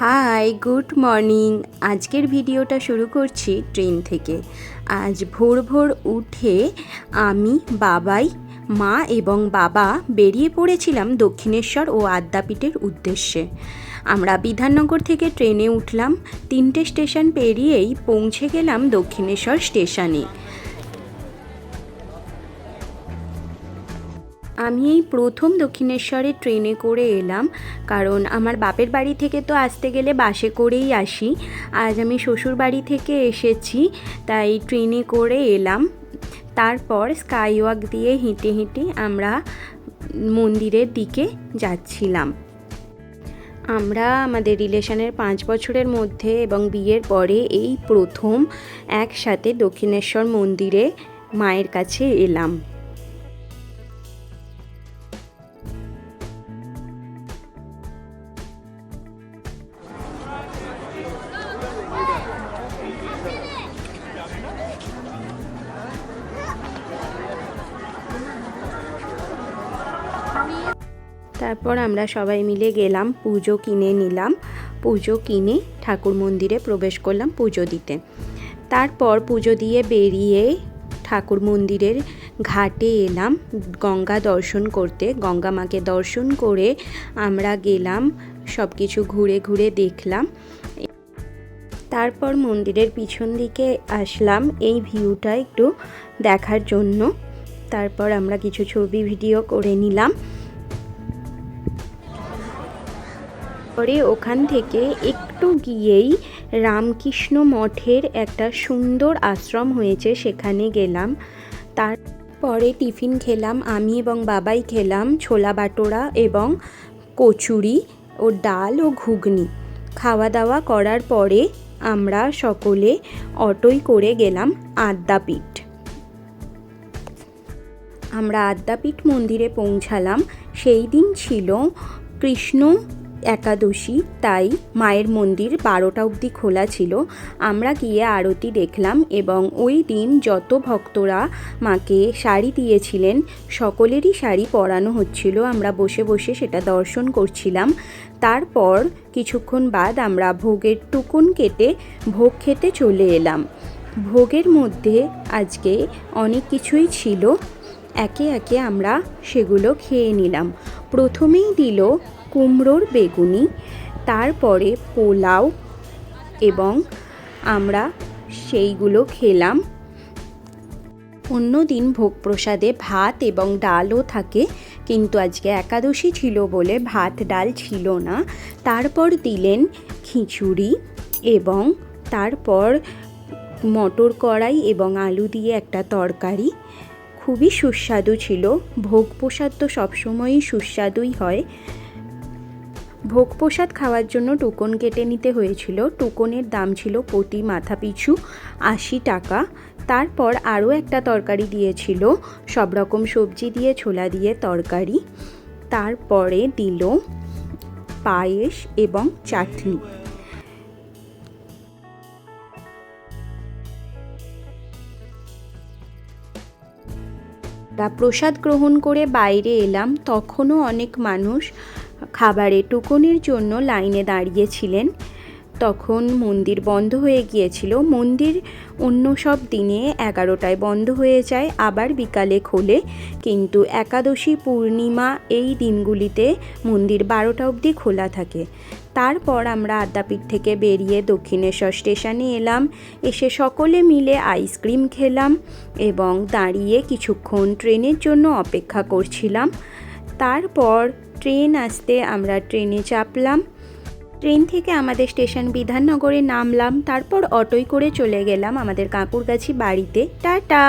High, good morning. আজকের ভিডিওটা শুরু করছি ট্রেন থেকে। আজ ভোর ভোর উঠে আমি, বাবাই, মা এবং বাবা বেরিয়ে পড়েছিলাম দক্ষিণেশ্বর ও আদ্যাপীঠের উদ্দেশ্যে। আমরা বিধাননগর থেকে ট্রেনে উঠলাম। 3টে স্টেশন পেরিয়েই পৌঁছে গেলাম দক্ষিণেশ্বর স্টেশনে। আমি এই প্রথম দক্ষিণেশ্বরে ট্রেনে করে এলাম, কারণ আমার বাপের বাড়ি থেকে তো আসতে গেলে বাসে করেই আসি। আজ আমি শ্বশুর বাড়ি থেকে এসেছি, তাই ট্রেনে করে এলাম। তারপর স্কাইওয়াক দিয়ে হেঁটে হেঁটে আমরা মন্দিরের দিকে যাচ্ছিলাম। আমরা আমাদের রিলেশনের 5 বছরের মধ্যে এবং বিয়ের পরে এই প্রথম একসাথে দক্ষিণেশ্বর মন্দিরে মায়ের কাছে এলাম। তারপর আমরা সবাই মিলে গেলাম, পুজো কিনে নিলাম। পুজো কিনে ঠাকুর মন্দিরে প্রবেশ করলাম পুজো দিতে। তারপর পুজো দিয়ে বেরিয়ে ঠাকুর মন্দিরের ঘাটে এলাম গঙ্গা দর্শন করতে। গঙ্গা মাকে দর্শন করে আমরা গেলাম, সব কিছু ঘুরে ঘুরে দেখলাম। তারপর মন্দিরের পিছন দিকে আসলাম এই ভিউটা একটু দেখার জন্য। তারপর আমরা কিছু ছবি ভিডিও করে নিলাম। পরে ওখান থেকে একটু গিয়েই রামকৃষ্ণ মঠের একটা সুন্দর আশ্রম হয়েছে, সেখানে গেলাম। তারপরে টিফিন খেলাম, আমি এবং বাবাই খেলাম ছোলা বাটোরা এবং কচুরি ও ডাল ও ঘুগনি। খাওয়া দাওয়া করার পরে আমরা সকলে অটোয় করে গেলাম আদ্যাপীঠ। আমরা আদ্যাপীঠ মন্দিরে পৌঁছালাম। সেই দিন ছিল কৃষ্ণ একাদশী, তাই মায়ের মন্দির 12টা অবধি খোলা ছিল। আমরা গিয়ে আরতি দেখলাম এবং ওই দিন যত ভক্তরা মাকে শাড়ি দিয়েছিলেন সকলেরই শাড়ি পরানো হচ্ছিল। আমরা বসে বসে সেটা দর্শন করছিলাম। তারপর কিছুক্ষণ বাদ আমরা ভোগের টুকুন কেটে ভোগ খেতে চলে এলাম। ভোগের মধ্যে আজকে অনেক কিছুই ছিল, একে একে আমরা সেগুলো খেয়ে নিলাম। প্রথমেই দিল কুমড়োর বেগুনি, তারপরে পোলাও এবং আমরা সেইগুলো খেলাম। অন্য দিন ভোগ প্রসাদে ভাত এবং ডালও থাকে, কিন্তু আজকে একাদশী ছিল বলে ভাত ডাল ছিল না। তারপর দিলেন খিচুড়ি এবং তারপর মটর কড়াই এবং আলু দিয়ে একটা তরকারি। খুবই সুস্বাদু ছিল। ভোগ প্রসাদ তো সবসময়ই সুস্বাদুই হয়। ভোগ প্রসাদ খাওয়ার জন্য টোকন কেটে নিতে হয়েছিল। টোকনের দাম ছিল প্রতি মাথা পিছু 80 টাকা। তারপর আরও একটা তরকারি দিয়েছিল, সব রকম সবজি দিয়ে ছোলা দিয়ে তরকারি। তারপরে দিল পায়েস এবং চাটনি। প্রসাদ গ্রহণ করে বাইরে এলাম, তখনও অনেক মানুষ খাবারের টোকনের জন্য লাইনে দাঁড়িয়েছিলেন। তখন মন্দির বন্ধ হয়ে গিয়েছিল। মন্দির অন্য সব দিনে 11টায় বন্ধ হয়ে যায়, আবার বিকালে খোলে, কিন্তু একাদশী পূর্ণিমা এই দিনগুলিতে মন্দির 12টা অবধি খোলা থাকে। তারপর আমরা আদ্যাপীঠ থেকে বেরিয়ে দক্ষিণেশ্বর স্টেশনে এলাম। এসে সকলে মিলে আইসক্রিম খেলাম এবং দাঁড়িয়ে কিছুক্ষণ ট্রেনের জন্য অপেক্ষা করছিলাম। তারপর ট্রেন আসতে আমরা ট্রেনে চাপলাম। ট্রেন থেকে আমাদের স্টেশন বিধাননগরে নামলাম। তারপর অটোয় করে চলে গেলাম আমাদের কাকুরগাছি বাড়িতে। টাটা।